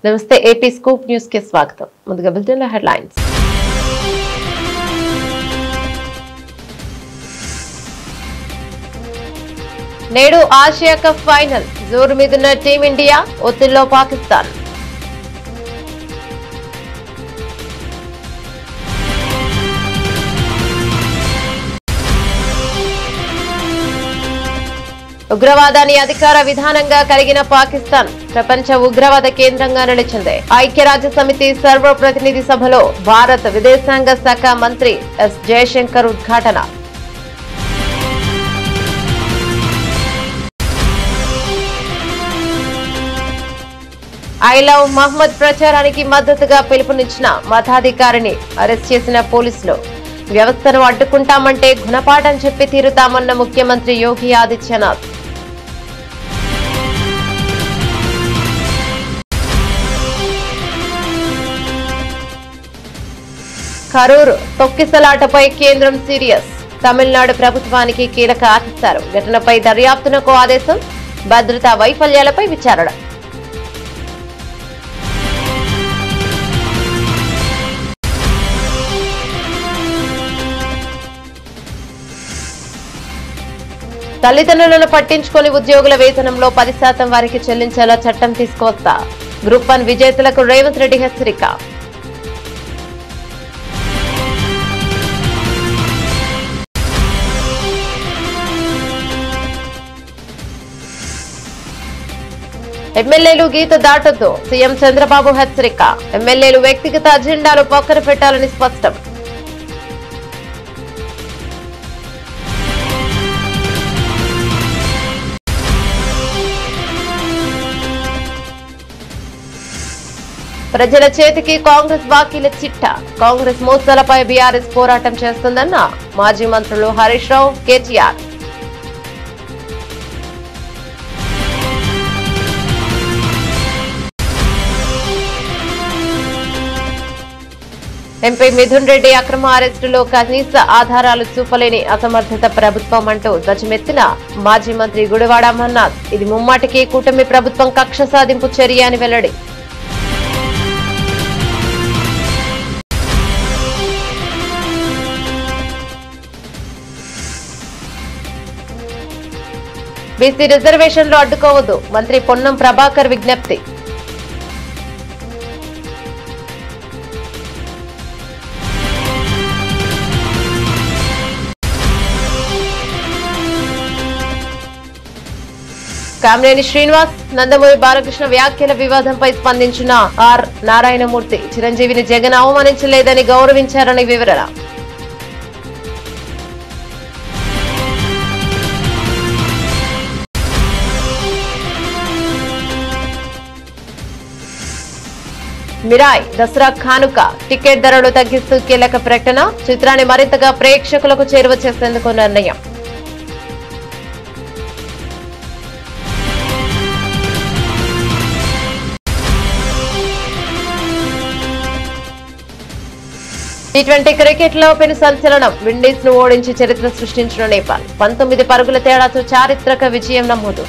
నమస్తే AP scoop news కి స్వాగతం. ముందుగా బులెటిన్ హెడ్లైన్స్. నేడు ఆసియా కప్ ఫైనల్ జోరు మీదున్న టీమిండియా, ఒత్తిడిలో పాకిస్తాన్. ఉగ్రవాదాన్ని అధికార విధానంగా కలిగిన పాకిస్తాన్ ప్రపంచ ఉగ్రవాద కేంద్రంగా నిలిచింది. ఐక్యరాజ్య సమితి సర్వప్రతినిధి సభలో భారత విదేశాంగ శాఖ మంత్రి ఎస్ జయశంకర్ ఉద్ఘాటన. ఐ లవ్ మహ్మద్ ప్రచారానికి మద్దతుగా పిలుపునిచ్చిన మతాధికారిని అరెస్ట్ చేసిన పోలీసులు. వ్యవస్థను అడ్డుకుంటామంటే గుణపాఠం చెప్పి తీరుతామన్న ముఖ్యమంత్రి యోగి ఆదిత్యనాథ్. కరూరు తొక్కిసలాటపై కేంద్రం సీరియస్. తమిళనాడు ప్రభుత్వానికి కీలక ఆదేశాలు. ఘటనపై దర్యాప్తునకు ఆదేశం. భద్రతా వైఫల్యాలపై విచారణ. తల్లిదండ్రులను పట్టించుకొని ఉద్యోగుల వేతనంలో 10% వారికి చెల్లించేలా చట్టం తీసుకువస్తా. గ్రూప్ 1 విజేతలకు రేవంత్ రెడ్డి హెచ్చరిక. ఎమ్మెల్యేలు గీత దాటొద్దు, సీఎం చంద్రబాబు హెచ్చరిక. ఎమ్మెల్యేలు వ్యక్తిగత అజెండాలు పక్కన పెట్టాలని స్పష్టం. ప్రజల చేతికి కాంగ్రెస్ బాకీల చిట్టా. కాంగ్రెస్ మోసాలపై బీఆర్ఎస్ పోరాటం చేస్తుందన్న మాజీ మంత్రులు హరీష్ రావు, కేటీఆర్. ఎంపీ మిథున్ రెడ్డి అక్రమ అరెస్టులో కనీస ఆధారాలు చూపలేని అసమర్థత ప్రభుత్వం అంటూ ధ్వజమెత్తిన మాజీ మంత్రి గుడివాడ అమర్నాథ్. ఇది ముమ్మాటికి కూటమి ప్రభుత్వం కక్ష సాధింపు చర్య అని వెల్లడి. బీసీ రిజర్వేషన్లు అడ్డుకోవద్దు, మంత్రి పొన్నం ప్రభాకర్ విజ్ఞప్తి. కామినేని శ్రీనివాస్, నందమూరి బాలకృష్ణ వ్యాఖ్యల వివాదంపై స్పందించిన ఆర్ నారాయణమూర్తి. చిరంజీవిని జగన్ అవమానించలేదని గౌరవించారని వివరణ. మిరాయ్ దసరా కానుక టికెట్ ధరలు తగ్గిస్తూ కీలక ప్రకటన. చిత్రాన్ని మరింతగా ప్రేక్షకులకు చేరువ చేసేందుకు నిర్ణయం. T20 క్రికెట్ లో పెను సంచలనం. విండీస్ ను ఓడించి చరిత్ర సృష్టించిన నేపాల్ 19 పరుగుల తేడాతో చారిత్రక విజయం నమోదు.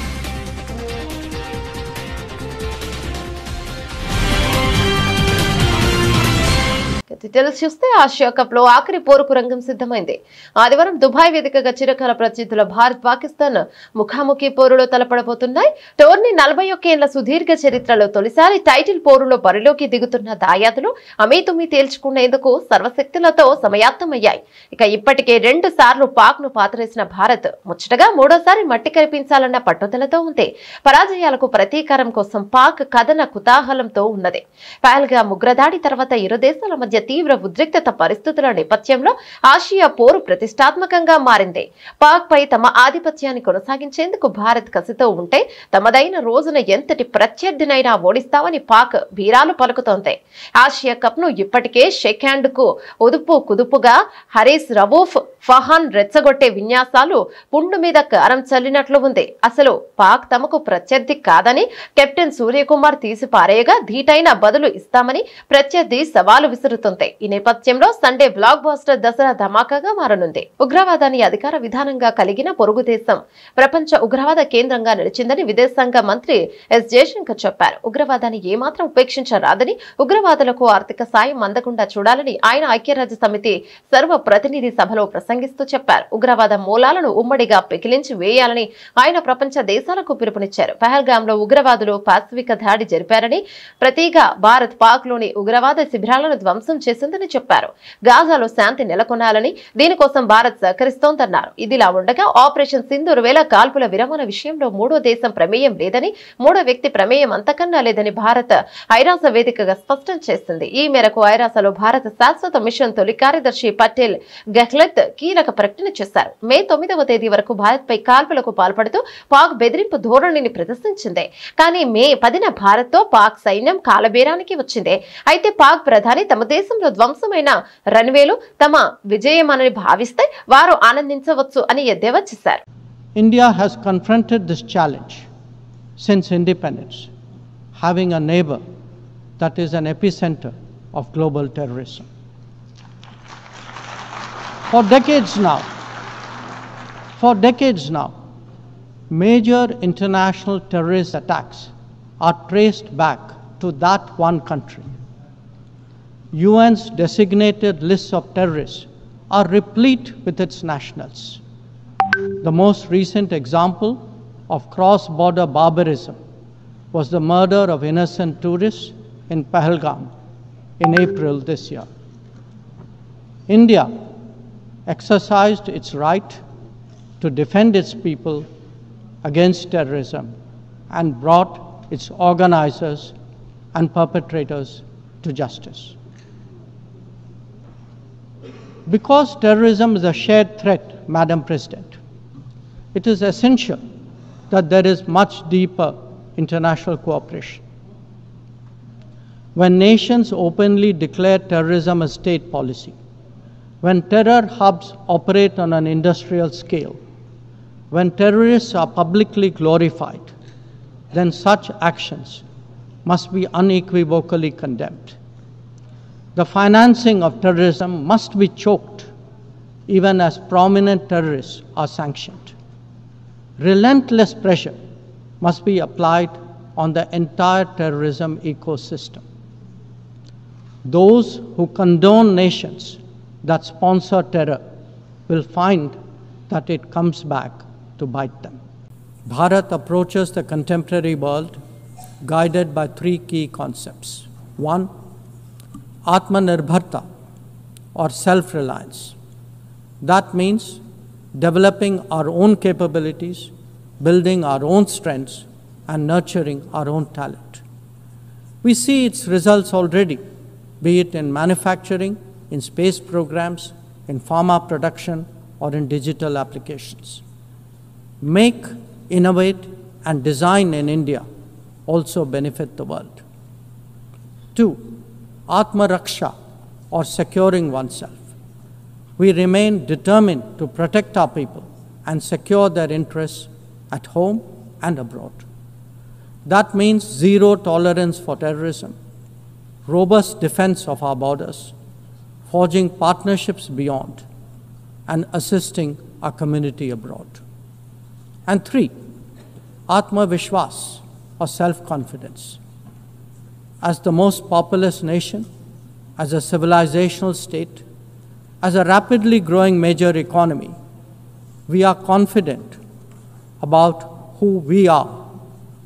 డీటెయిల్స్ చూస్తే ఆసియా కప్ లో ఆఖరి పోరుకు రంగం సిద్ధమైంది. ఆదివారం దుబాయ్ వేదికగా చిరకాల ప్రత్యర్థుల భారత్, పాకిస్తాన్ ముఖాముఖి పోరులో తలపడబోతున్నాయి. టోర్నీ 41 ఏళ్ల సుదీర్ఘ చరిత్రలో తొలిసారి టైటిల్ పోరులో బరిలోకి దిగుతున్న దాయాదులు అమీతుమీ తేల్చుకునేందుకు సర్వశక్తులతో సమాయత్తమయ్యాయి. ఇక ఇప్పటికే 2 సార్లు పాక్ ను పాతరేసిన భారత్ ముచ్చటగా 3వసారి మట్టి కనిపించాలన్న పట్టుదలతో ఉంది. పరాజయాలకు ప్రతీకారం కోసం పాక్ కథన కుతాహలంతో ఉన్నది. పహల్గా ఉగ్రదాడి తర్వాత ఇరు దేశాల మధ్య తీవ్ర ఉద్రిక్తత పరిస్థితుల నేపథ్యంలో ఆసియా పోరు ప్రతిష్టాత్మకంగా మారింది. పాక్ పై తమ ఆధిపత్యాన్ని కొనసాగించేందుకు భారత్ కసితో ఉంటే తమదైన రోజున ఎంతటి ప్రత్యర్థినైనా ఓడిస్తామని పాక్ బీరాలు పలుకుతోంది. ఆసియా కప్ ను ఇప్పటికే షేక్ హ్యాండ్ కు ఉదుపు కుదుపుగా హరీస్ రవూఫ్, ఫహాన్ రెచ్చగొట్టే విన్యాసాలు పుండు మీద కారం చల్లినట్లు ఉంది. అసలు పాక్ తమకు ప్రత్యర్థి కాదని కెప్టెన్ సూర్యకుమార్ తీసి పారేయగా ధీటైన బదులు ఇస్తామని ప్రత్యర్థి సవాలు విసురుతుంది. ఈ నేపథ్యంలో సండే బ్లాక్ బాస్టర్ దసరా ధమాకాగా మారనుంది. ఉగ్రవాదాన్ని అధికార విధానంగా కలిగిన పొరుగు దేశం ప్రపంచ ఉగ్రవాద కేంద్రంగా నిలిచిందని విదేశాంగ మంత్రి ఎస్ జయశంకర్ చెప్పారు. ఉగ్రవాదాన్ని ఏమాత్రం ఉపేక్షించరాదని, ఉగ్రవాదులకు ఆర్థిక సాయం అందకుండా చూడాలని ఆయన ఐక్యరాజ్య సమితి సర్వ ప్రతినిధి సభలో ప్రసంగిస్తూ చెప్పారు. ఉగ్రవాద మూలాలను ఉమ్మడిగా పెకిలించి వేయాలని ఆయన ప్రపంచ దేశాలకు పిలుపునిచ్చారు. పహల్గామ్ లో ఉగ్రవాదులు పాశవిక దాడి జరిపారని, ప్రతిగా భారత్ పాక్ లోని ఉగ్రవాద శిబిరాలను ధ్వంసం చేసిందని చెప్పారు. గాజాలో శాంతి నెలకొనాలని, దీనికోసం భారత్ సహకరిస్తోందన్నారు. ఇదిలా ఉండగా ఆపరేషన్ సింధూర్ వేళ కాల్పుల విరమణ విషయంలో మూడో దేశం ప్రమేయం లేదని, మూడో వ్యక్తి ప్రమేయం అంతకన్నా లేదని భారత్ ఐరాస వేదికగా స్పష్టం చేసింది. ఈ మేరకు ఐరాసలో భారత శాశ్వత మిషన్ తొలి కార్యదర్శి పటేల్ గెహ్లత్ కీలక ప్రకటన చేశారు. మే 9వ తేదీ వరకు భారత్ పై కాల్పులకు పాల్పడుతూ పాక్ బెదిరింపు ధోరణిని ప్రదర్శించింది. కానీ మే 10న భారత్ తో పాక్ సైన్యం కాలబేరానికి వచ్చింది. అయితే పాక్ ప్రధాని తమ దేశంలో ధ్వంసమైన రన్వేలు తమ విజయమని భావిస్తే వారు ఆనందించవచ్చు అని ఎద్దేవా చేశారు. India has confronted this challenge since independence, having a neighbor that is an epicenter of global terrorism. For decades now, major international terrorist attacks are traced back to that one country. UN's designated lists of terrorists are replete with its nationals. The most recent example of cross-border barbarism was the murder of innocent tourists in Pahalgam in April this year. India exercised its right to defend its people against terrorism and brought its organizers and perpetrators to justice. Because terrorism is a shared threat, Madam President, it is essential that there is much deeper international cooperation. When nations openly declare terrorism a state policy, when terror hubs operate on an industrial scale, when terrorists are publicly glorified, then such actions must be unequivocally condemned. The financing of terrorism must be choked, even as prominent terrorists are sanctioned. Relentless pressure must be applied on the entire terrorism ecosystem. Those who condone nations that sponsor terror will find that it comes back to bite them. Bharat approaches the contemporary world guided by three key concepts. One, Atmanirbharta or self-reliance. That means developing our own capabilities, building our own strengths, and nurturing our own talent. We see its results already, be it in manufacturing, in space programs, in pharma production, or in digital applications. Make, innovate, and design in India also benefit the world. Two, Atma Raksha or securing oneself. We remain determined to protect our people and secure their interests at home and abroad. That means zero tolerance for terrorism, robust defense of our borders, forging partnerships beyond, and assisting our community abroad. And three, Atma Vishwas or self-confidence. As the most populous nation, as a civilizational state, as a rapidly growing major economy, we are confident about who we are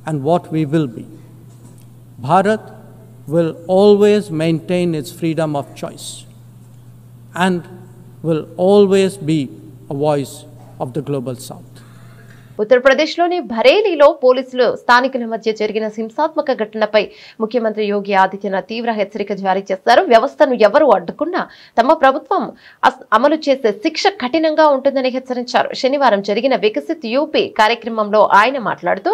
and what we will be. Bharat will always maintain its freedom of choice and will always be a voice of the global south. ఉత్తరప్రదేశ్లోని బరేలీలో పోలీసులు స్థానికుల మధ్య జరిగిన హింసాత్మక ఘటనపై ముఖ్యమంత్రి యోగి ఆదిత్యనాథ్ తీవ్ర హెచ్చరిక జారీ చేశారు. వ్యవస్థను ఎవరు అడ్డుకున్నా తమ ప్రభుత్వం అమలు చేసే శిక్ష కఠినంగా ఉంటుందని హెచ్చరించారు. శనివారం జరిగిన వికసిత్ యూపీ కార్యక్రమంలో ఆయన మాట్లాడుతూ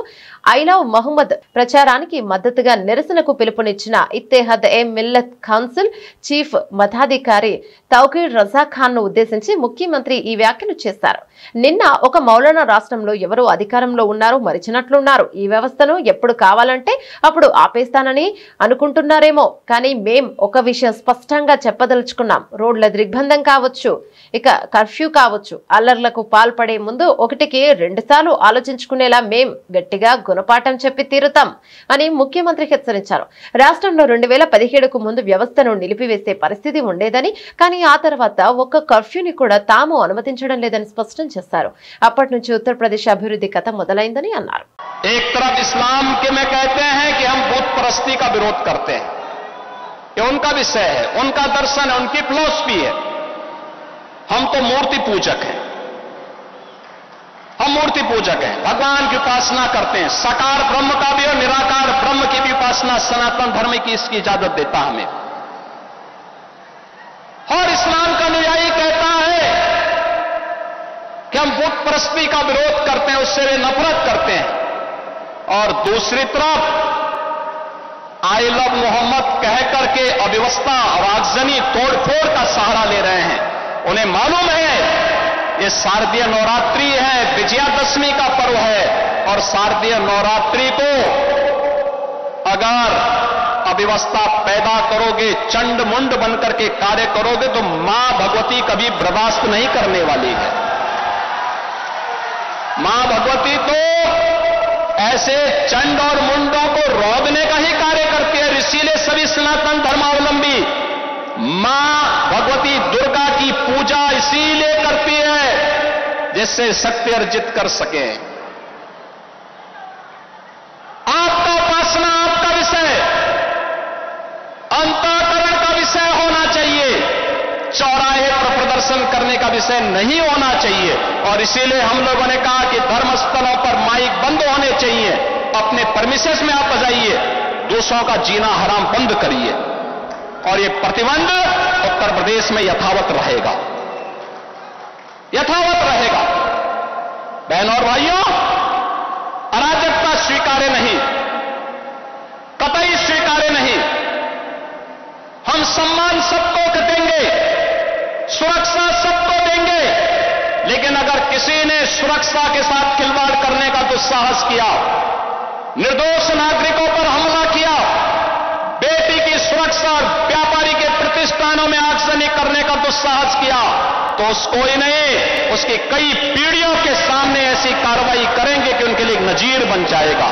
ఐ లవ్ మహమ్మద్ ప్రచారానికి మద్దతుగా నిరసనకు పిలుపునిచ్చిన ఇత్తెహాద్ ఏ మిల్లత్ కౌన్సిల్ చీఫ్ మతాధికారి తౌకీర్ రజా ఖాన్ ను ఉద్దేశించి ముఖ్యమంత్రి ఈ వ్యాఖ్యలు చేశారు. నిన్న ఒక మౌలానా రాష్ట్రంలో ఎవరు అధికారంలో ఉన్నారో మరిచినట్లున్నారు. ఈ వ్యవస్థను ఎప్పుడు కావాలంటే అప్పుడు ఆపేస్తానని అనుకుంటున్నారేమో, కానీ మేం ఒక విషయం స్పష్టంగా చెప్పదలుచుకున్నాం. రోడ్ల దిగ్బంధం కావచ్చు, ఇక కర్ఫ్యూ కావచ్చు, అల్లర్లకు పాల్పడే ముందు ఒకటికి 2 సార్లు ఆలోచించుకునేలా మేం గట్టిగా గుణపాఠం చెప్పి తీరుతాం అని ముఖ్యమంత్రి హెచ్చరించారు. రాష్ట్రంలో 2017కు ముందు వ్యవస్థను నిలిపివేసే పరిస్థితి ఉండేదని, కానీ ఆ తర్వాత ఒక్క కర్ఫ్యూని కూడా తాము అనుమతించడం లేదని స్పష్టం చేశారు. అప్పటి నుంచి ఉత్తరప్రదేశ్ అభివృద్ధి కథ మొదలైందని అన్నారు. एक तरफ इस्लाम के में कहते हैं कि हम बुत परस्ती का विरोध करते हैं, ये उनका विषय है, उनका दर्शन है, उनकी फिलॉसफी है. हम तो मूर्ति पूजक हैं, हम मूर्ति पूजक हैं, भगवान की उपासना करते हैं. साकार ब्रह्म का भी और निराकार ब्रह्म की भी उपासना सनातन धर्म की इसकी इजाजत देता हमें. और इस्लाम का अनुयायी कहता है कि हम बुत परस्ती का विरोध करते हैं, उससे वे नफरत करते हैं. और दूसरी तरफ आई लव मोहम्मद कह करके अव्यवस्था और आगजनी तोड़फोड़ का सहारा ले रहे हैं. उन्हें मालूम है ये शारदीय नवरात्रि है, विजयादशमी का पर्व है, और शारदीय नवरात्रि को अगर अव्यवस्था पैदा करोगे, चंड मुंड बनकर के कार्य करोगे तो मां भगवती कभी बर्दाश्त नहीं करने वाली है. मां भगवती तो ऐसे चंड और मुंडों को रोकने का ही कार्य करती है. इसीलिए सभी सनातन धर्मावलंबी मां भगवती दुर्गा की पूजा इसीलिए करती है जिससे शक्ति अर्जित कर सके. आपका उपासना आपका विषय, अंतःकरण का विषय होना चाहिए, चौराहे पर प्रदर्शन करने का विषय नहीं होना चाहिए. और इसीलिए हम लोगों ने कहा कि धर्मस्थलों पर माइक बंद होने चाहिए. अपने परमिशंस में आप बजाइए, दूसरों का जीना हराम बंद करिए. और ये प्रतिबंध उत्तर प्रदेश में यथावत रहेगा, यथावत रहेगा. बहनों और भाइयों, अराजकता स्वीकार्य नहीं, कतई स्वीकार्य नहीं. हम सम्मान सबको देंगे, सुरक्षा सबको देंगे, लेकिन अगर किसी ने सुरक्षा के साथ खिलवाड़ करने का दुस्साहस किया, निर्दोष नागरिकों पर हमला किया, बेटी की सुरक्षा और व्यापारी के प्रतिष्ठानों में आगजनी करने का दुस्साहस किया, तो उसको ही नहीं, उसकी कई पीढ़ियों के सामने ऐसी कार्रवाई करेंगे कि उनके लिए एक नजीर बन जाएगा.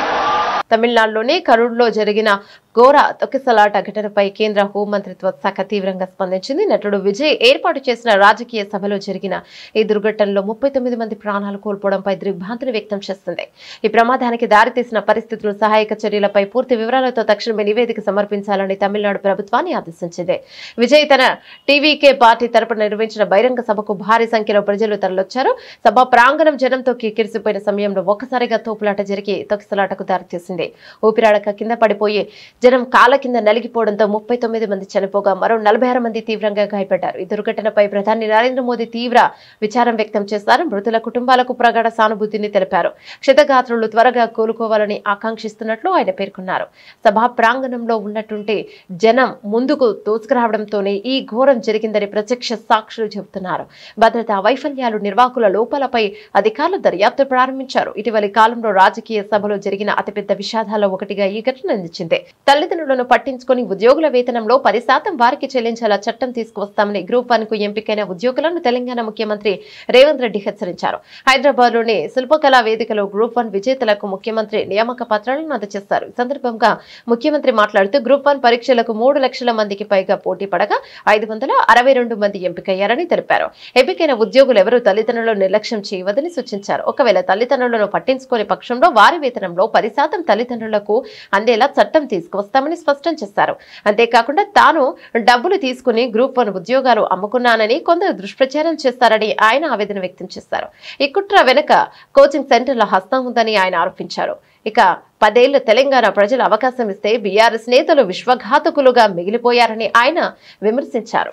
తమిళనాడులోని కరూర్లో జరిగిన ఘోర తొక్కిసలాట ఘటనపై కేంద్ర హోంమంత్రిత్వ శాఖ తీవ్రంగా స్పందించింది. నటుడు విజయ్ ఏర్పాటు చేసిన రాజకీయ సభలో జరిగిన ఈ దుర్ఘటనలో 39 మంది ప్రాణాలు కోల్పోవడంపై దిగ్భ్రాంతిని వ్యక్తం చేస్తుంది. ఈ ప్రమాదానికి దారితీసిన పరిస్థితులు, సహాయక చర్యలపై పూర్తి వివరాలతో తక్షణమే నివేదిక సమర్పించాలని తమిళనాడు ప్రభుత్వాన్ని ఆదేశించింది. విజయ్ తన టీవీకే పార్టీ తరపున నిర్వహించిన బహిరంగ సభకు భారీ సంఖ్యలో ప్రజలు తరలొచ్చారు. సభ ప్రాంగణం జనంతో కిక్కిరిసిపోయిన సమయంలో ఒక్కసారిగా తోపులాట జరిగి తొక్కిసలాటకు దారితీసింది. ఊపిరాడక కింద పడిపోయి జనం కాళ్ళ కింద నలిగిపోవడంతో 39 మంది చనిపోగా మరో 46 మంది తీవ్రంగా గాయపడ్డారు. ఈ దుర్ఘటనపై ప్రధాని నరేంద్ర మోదీ తీవ్ర విచారం వ్యక్తం చేశారు. మృతుల కుటుంబాలకు ప్రగాఢ సానుభూతిని తెలిపారు. క్షతగాత్రులు త్వరగా కోలుకోవాలని ఆకాంక్షిస్తున్నట్లు ఆయన పేర్కొన్నారు. సభా ప్రాంగణంలో ఉన్నట్టుంటే జనం ముందుకు తోసుకురావడంతోనే ఈ ఘోరం జరిగిందని ప్రత్యక్ష సాక్షులు చెబుతున్నారు. భద్రతా వైఫల్యాలు, నిర్వాహకుల లోపాలపై అధికారులు దర్యాప్తు ప్రారంభించారు. ఇటీవలి కాలంలో రాజకీయ సభలో జరిగిన అతిపెద్ద విషాదాల్లో ఒకటిగా ఈ ఘటన నిలిచింది. తల్లిదండ్రులను పట్టించుకుని ఉద్యోగుల వేతనంలో 10% వారికి చెల్లించేలా చట్టం తీసుకువస్తామని గ్రూప్ 1 కు ఎంపికైన ఉద్యోగులను తెలంగాణ ముఖ్యమంత్రి రేవంత్ రెడ్డి హెచ్చరించారు. హైదరాబాద్ లోని శిల్పకళా వేదికలో గ్రూప్ 1 విజేతలకు ముఖ్యమంత్రి నియామక పత్రాలను అందజేశారు. ఈ సందర్భంగా ముఖ్యమంత్రి మాట్లాడుతూ గ్రూప్ 1 పరీక్షలకు 3 లక్షల మందికి పైగా పోటీ పడగా 562 మంది ఎంపికయ్యారని తెలిపారు. ఎంపికైన ఉద్యోగులు ఎవరూ తల్లిదండ్రులను నిర్లక్ష్యం చేయవద్దని సూచించారు. ఒకవేళ తల్లిదండ్రులను పట్టించుకునే పక్షంలో వారి వేతనంలో 10% తల్లిదండ్రులకు అందేలా చట్టం తీసుకువస్తామని స్పష్టం చేశారు. అంతేకాకుండా తాను డబ్బులు తీసుకుని గ్రూప్ 1 ఉద్యోగాలు అమ్ముకున్నానని కొందరు దుష్ప్రచారం చేస్తారని ఆయన ఆవేదన వ్యక్తం చేశారు. ఈ కుట్ర వెనుక కోచింగ్ సెంటర్ల హస్తం ఉందని ఆయన ఆరోపించారు. ఇక 10 ఏళ్లు తెలంగాణ ప్రజలు అవకాశం ఇస్తే బీఆర్ఎస్ నేతలు విశ్వఘాతకులుగా మిగిలిపోయారని ఆయన విమర్శించారు.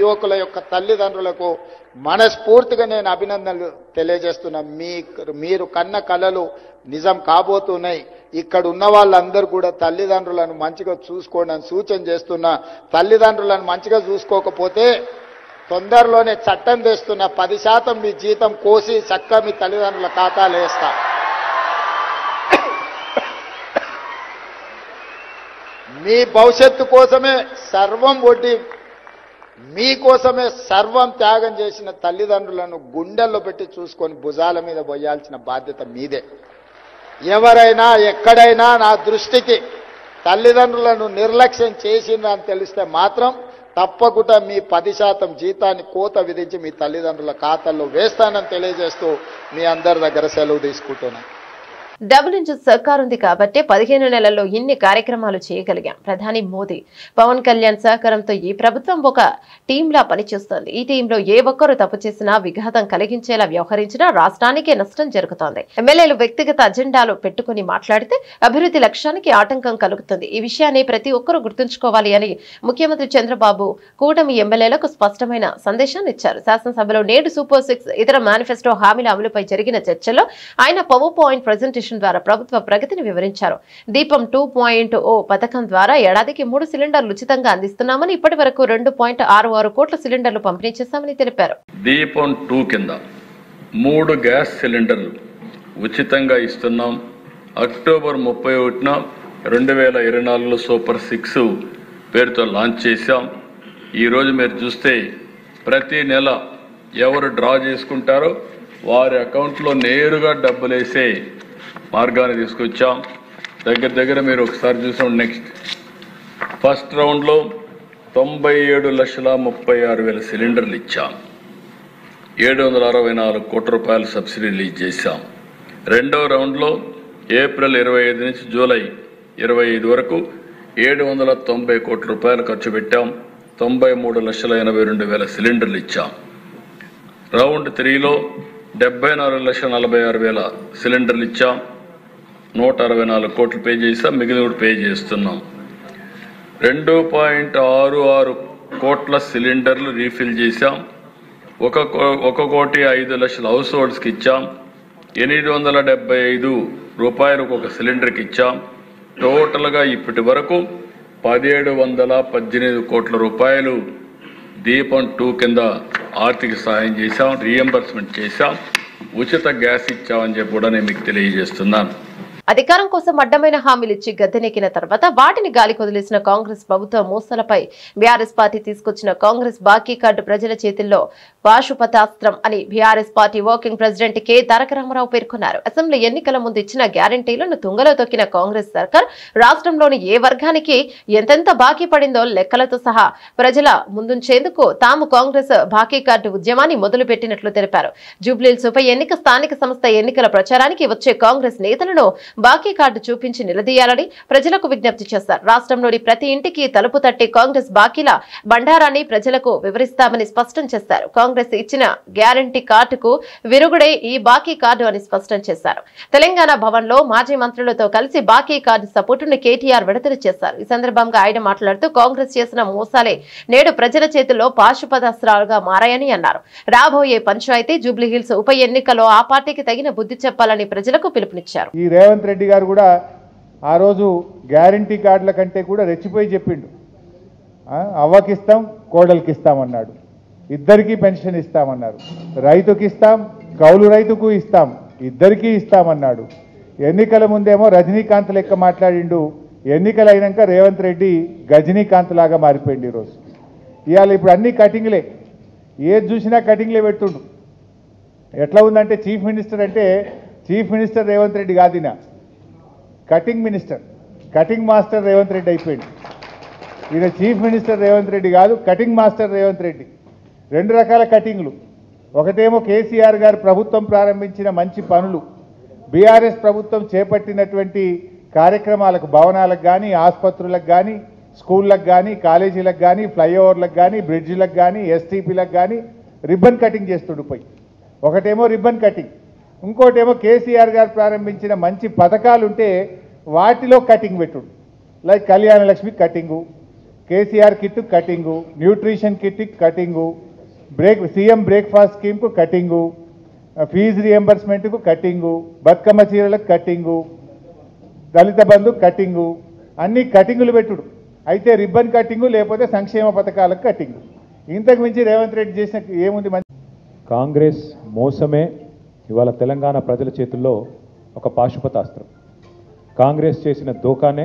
యువకుల యొక్క తల్లిదండ్రులకు మనస్ఫూర్తిగా నేను అభినందనలు తెలియజేస్తున్నా. మీరు కన్న కలలు నిజం కాబోతున్నాయి. ఇక్కడ ఉన్న వాళ్ళందరూ కూడా తల్లిదండ్రులను మంచిగా చూసుకోండి అని సూచన చేస్తున్నా. తల్లిదండ్రులను మంచిగా చూసుకోకపోతే తొందరలోనే చట్టం తెస్తున్న 10% మీ జీతం కోసి చక్క మీ తల్లిదండ్రుల ఖాతాలో వేస్తా. మీ భవిష్యత్తు కోసమే సర్వం ఒడ్డి మీకోసమే సర్వం త్యాగం చేసిన తల్లిదండ్రులను గుండెల్లో పెట్టి చూసుకొని భుజాల మీద పోయాల్సిన బాధ్యత మీదే. ఎవరైనా ఎక్కడైనా నా దృష్టికి తల్లిదండ్రులను నిర్లక్ష్యం చేసిందని తెలిస్తే మాత్రం తప్పకుండా మీ 10% జీతాన్ని కోత విధించి మీ తల్లిదండ్రుల ఖాతాల్లో వేస్తానని తెలియజేస్తూ మీ అందరి దగ్గర సెలవు తీసుకుంటున్నాను. డబుల్ ఇంజిన్ సర్కార్ ఉంది కాబట్టి 15 నెలల్లో ఇన్ని కార్యక్రమాలు చేయగలిగాం. ప్రధాని మోదీ, పవన్ కళ్యాణ్ సహకారంతో ఈ ప్రభుత్వం ఒక టీంలా పనిచేస్తోంది. ఈ టీంలో ఏ ఒక్కరు తప్పు చేసినా, విఘాతం కలిగించేలా వ్యవహరించినా రాష్ట్రానికే నష్టం జరుగుతోంది. ఎమ్మెల్యేలు వ్యక్తిగత అజెండాలు పెట్టుకుని మాట్లాడితే అభివృద్ధి లక్ష్యానికి ఆటంకం కలుగుతుంది. ఈ విషయాన్ని ప్రతి ఒక్కరూ గుర్తుంచుకోవాలి అని ముఖ్యమంత్రి చంద్రబాబు కూటమి ఎమ్మెల్యేలకు స్పష్టమైన సందేశాన్ని ఇచ్చారు. శాసనసభలో నేడు సూపర్ 6 ఇతర మేనిఫెస్టో హామీల అమలుపై జరిగిన చర్చలో ఆయన పవర్ పాయింట్ ప్రెజెంటేషన్ ద్వారా ప్రభుత్వ ప్రగతిని వివరించారు. దీపం 2.0 పథకం ద్వారా ఏడాదికి 3 సిలిండర్లు ఉచితంగా అందిస్తున్నామని, ఇప్పటి వరకు 2.66 కోట్ల సిలిండర్లు పంపిణీ చేశామని తెలిపారు. దీపం 2 కింద 3 గ్యాస్ సిలిండర్లు ఉచితంగా ఇస్తున్నాం. అక్టోబర్ 31న 2024లో సూపర్ 6 పేరుతో లాంచ్ చేశాం. ఈరోజు మీరు చూస్తే ప్రతి నెల ఎవరు డ్రా చేసుకుంటారో వారి అకౌంట్లో నేరుగా డబ్బులు వేసే మార్గాన్ని తీసుకొచ్చాం. దగ్గర మీరు ఒకసారి చూసాం. నెక్స్ట్ ఫస్ట్ రౌండ్లో 97,36,000 సిలిండర్లు ఇచ్చాం. 764 కోట్ల రూపాయల సబ్సిడీ రిలీజ్ చేశాం. రెండో రౌండ్లో ఏప్రిల్ 25 నుంచి జూలై 25 వరకు 790 కోట్ల రూపాయలు ఖర్చు పెట్టాం. 93,82,000 సిలిండర్లు ఇచ్చాం. రౌండ్ 3లో 74,46,000 సిలిండర్లు ఇచ్చాం. 164 కోట్లు పే చేసాం. మిగిలిన కూడా పే చేస్తున్నాం. 2.66 కోట్ల సిలిండర్లు రీఫిల్ చేశాం. 1,05,00,000 హౌస్ హోల్డ్స్కి ఇచ్చాం. 875 రూపాయలు ఒక సిలిండర్కి ఇచ్చాం. టోటల్గా ఇప్పటి వరకు 1,718 కోట్ల రూపాయలు దీపం 2 కింద ఆర్థిక సహాయం చేశాం, రీఎంబర్స్మెంట్ చేశాం, ఉచిత గ్యాస్ ఇచ్చామని చెప్పి కూడా నేను మీకు తెలియజేస్తున్నాను. అధికారం కోసం అడ్డమైన హామీలు ఇచ్చి గద్దెనెక్కిన తర్వాత వాటిని గాలి కొదిలేసిన కాంగ్రెస్ ప్రభుత్వ మోసాలపై బీఆర్ఎస్ పార్టీ తీసుకొచ్చిన కాంగ్రెస్ బాకీ కార్డు ప్రజల చేతుల్లో పాశుపతాస్త్రం అని BRS party working president K Taraka Rama Rao పేర్కొన్నారు. అసెంబ్లీ ఎన్నికల ముందు ఇచ్చిన గ్యారంటీలను తుంగలో తొక్కిన కాంగ్రెస్ సర్కార్ రాష్ట్రంలోని ఏ వర్గానికి ఎంతెంత బాకీ పడిందో లెక్కలతో సహా ప్రజల ముందుంచేందుకు తాము కాంగ్రెస్ బాకీ కార్డు ఉద్యమాన్ని మొదలుపెట్టినట్లు తెలిపారు. జూబ్లీహిల్స్ ఉప ఎన్నిక, స్థానిక సంస్థ ఎన్నికల ప్రచారానికి వచ్చే కాంగ్రెస్ నేతలను బాకీ కార్డు చూపించి నిలదీయాలని ప్రజలకు విజ్ఞప్తి చేశారు. రాష్ట్రంలోని ప్రతి ఇంటికి తలుపు తట్టి కాంగ్రెస్ బాకీల బండారాన్ని ప్రజలకు వివరిస్తామని స్పష్టం చేశారు. కాంగ్రెస్ ఇచ్చిన గ్యారంటీ కార్డుకు విరుగుడే ఈ బాకీ కార్డు అని స్పష్టం చేశారు. తెలంగాణ భవన్ లో మాజీ మంత్రులతో కలిసి బాకీ కార్డు సపోర్టును కేటీఆర్ విడుదల చేశారు. ఈ సందర్భంగా ఆయన మాట్లాడుతూ కాంగ్రెస్ చేసిన మోసాలే నేడు ప్రజల చేతుల్లో పాశుపదాస్త్రాలుగా మారాయని అన్నారు. రాబోయే పంచాయతీ జూబ్లీహిల్స్ ఉప ఎన్నికలో ఆ పార్టీకి తగిన బుద్ధి చెప్పాలని ప్రజలకు పిలుపునిచ్చారు. రేవంత్ రెడ్డి గారు కూడా ఆ రోజు గ్యారంటీ కార్డుల కంటే కూడా రెచ్చిపోయి చెప్పిండు. అవ్వకిస్తాం, కోడలికి ఇస్తామన్నాడు. ఇద్దరికీ పెన్షన్ ఇస్తామన్నారు. రైతుకి ఇస్తాం, కౌలు రైతుకు ఇస్తాం, ఇద్దరికీ ఇస్తామన్నాడు. ఎన్నికల ముందేమో రజనీకాంత్ లెక్క మాట్లాడిండు. ఎన్నికలు అయినాక రేవంత్ రెడ్డి గజనీకాంత్ లాగా మారిపోయింది. ఈరోజు ఇవాళ ఇప్పుడు అన్ని కటింగ్లే, ఏది చూసినా కటింగ్లే పెడుతుండు. ఎట్లా ఉందంటే చీఫ్ మినిస్టర్ అంటే చీఫ్ మినిస్టర్ రేవంత్ రెడ్డి కాదిన cutting minister, cutting master Revanth Reddy అయిపోయింది. ఈయన చీఫ్ మినిస్టర్ రేవంత్ రెడ్డి కాదు, కటింగ్ మాస్టర్ రేవంత్ రెడ్డి. 2 రకాల కటింగ్లు. ఒకటేమో కేసీఆర్ గారు ప్రభుత్వం ప్రారంభించిన మంచి పనులు, బీఆర్ఎస్ ప్రభుత్వం చేపట్టినటువంటి కార్యక్రమాలకు, భవనాలకు కానీ, ఆసుపత్రులకు కానీ, స్కూళ్ళకు కానీ, కాలేజీలకు కానీ, ఫ్లైఓవర్లకు కానీ, బ్రిడ్జిలకు కానీ, ఎస్టీపీలకు కానీ రిబ్బన్ కటింగ్ చేస్తుడు పోయి. ఒకటేమో రిబ్బన్ కటింగ్, ఇంకోటేమో కేసీఆర్ గారు ప్రారంభించిన మంచి పథకాలు ఉంటే వాటిలో కటింగ్ పెట్టుడు. Like Kalyana Lakshmi cutting, KCR kit cutting, nutrition kit cutting, CM breakfast స్కీమ్కు కటింగు, ఫీజు రియంబర్స్మెంట్కు కటింగు, బతుకమ్మ చీరలకు కటింగు, దళిత బంధు కటింగు, అన్ని కటింగులు పెట్టుడు. అయితే రిబ్బన్ కటింగు లేకపోతే సంక్షేమ పథకాలకు కటింగు. ఇంతకు మించి రేవంత్ రెడ్డి చేసిన ఏముంది? కాంగ్రెస్ మోసమే ఇవాళ తెలంగాణ ప్రజల చేతుల్లో ఒక పాశుపతాస్త్రం. కాంగ్రెస్ చేసిన దోకానే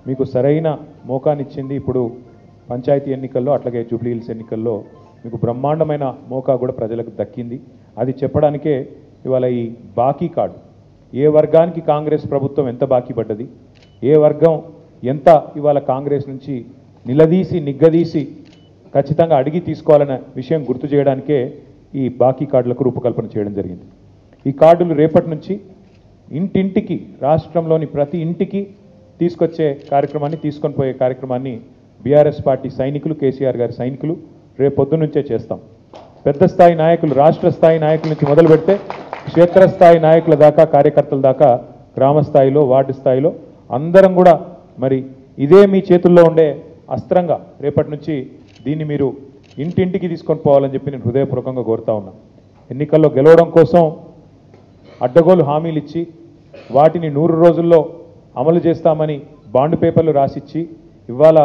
మీకు సరైన మోకానిచ్చింది. ఇప్పుడు పంచాయతీ ఎన్నికల్లో అట్లాగే జూబ్లీ హిల్స్ ఎన్నికల్లో మీకు బ్రహ్మాండమైన మోకా కూడా ప్రజలకు దక్కింది. అది చెప్పడానికే ఇవాళ ఈ బాకీ కార్డు, ఏ వర్గానికి కాంగ్రెస్ ప్రభుత్వం ఎంత బాకీ పడ్డది, ఏ వర్గం ఎంత ఇవాళ కాంగ్రెస్ నుంచి నిగ్గదీసి ఖచ్చితంగా అడిగి తీసుకోవాలనే విషయం గుర్తు చేయడానికే ఈ బాకీ కార్డులకు రూపకల్పన చేయడం జరిగింది. ఈ కార్డులు రేపటి నుంచి ఇంటింటికి, రాష్ట్రంలోని ప్రతి ఇంటికి తీసుకొచ్చే కార్యక్రమాన్ని, తీసుకొని పోయే కార్యక్రమాన్ని బీఆర్ఎస్ పార్టీ సైనికులు, కేసీఆర్ గారి సైనికులు రేపు పొద్దున్న నుంచే చేస్తాం. పెద్ద స్థాయి నాయకులు, రాష్ట్ర స్థాయి నాయకుల నుంచి మొదలు పెడితే క్షేత్రస్థాయి నాయకుల దాకా, కార్యకర్తల దాకా, గ్రామ స్థాయిలో, వార్డు స్థాయిలో అందరం కూడా మరి ఇదే మీ చేతుల్లో ఉండే అస్త్రంగా రేపటి నుంచి దీన్ని మీరు ఇంటింటికి తీసుకొని పోవాలని చెప్పి నేను హృదయపూర్వకంగా కోరుతా ఉన్నా. ఎన్నికల్లో గెలవడం కోసం అడ్డగోలు హామీలు ఇచ్చి వాటిని 100 రోజుల్లో అమలు చేస్తామని బాండ్ పేపర్లు రాసిచ్చి ఇవాళ